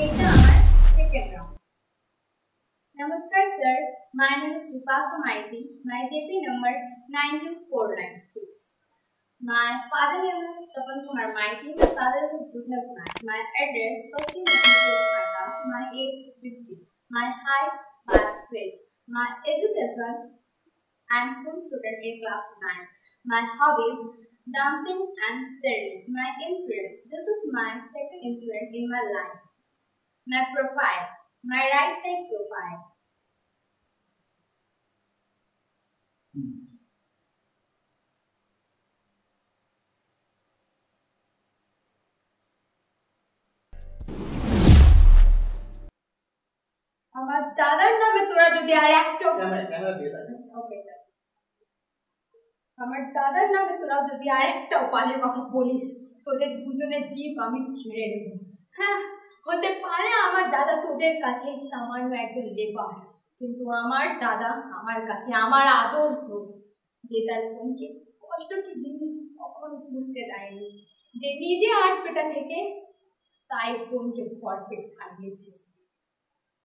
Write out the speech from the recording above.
এটা আমার second round. Namaskar sir, my name is Vipasa Maiti. My JP number 92496. My father name is Tapan Kumar Maiti. My father is a businessman. My address Paschim Medinipur, Dhaka. My age 50. My height 5 feet. My education, I am school student in class 9. My hobbies dancing and cheering. My inspirants. This is my second incident in my life. My profile. My right side profile. আমার দাদার নামে তোরা যদি আর একটা okay sir, আমার দাদার নামে তোরা যদি আর একটা উপালের কথা বলিস, তোদের দুজনের জীব আমি ছিঁড়ে দেব। হ্যাঁ, হতে পারে আমার দাদা তোদের কাছে সামান্য একজন লেবার, কিন্তু আমার দাদা আমার কাছে আমার আদর্শ, যে তার বোনকে কষ্ট কি জিনিস কখনো বুঝতে দেয়নি, যে নিজে আট পেটা থেকে তাই বোনকে ভরপেট খাইয়েছে।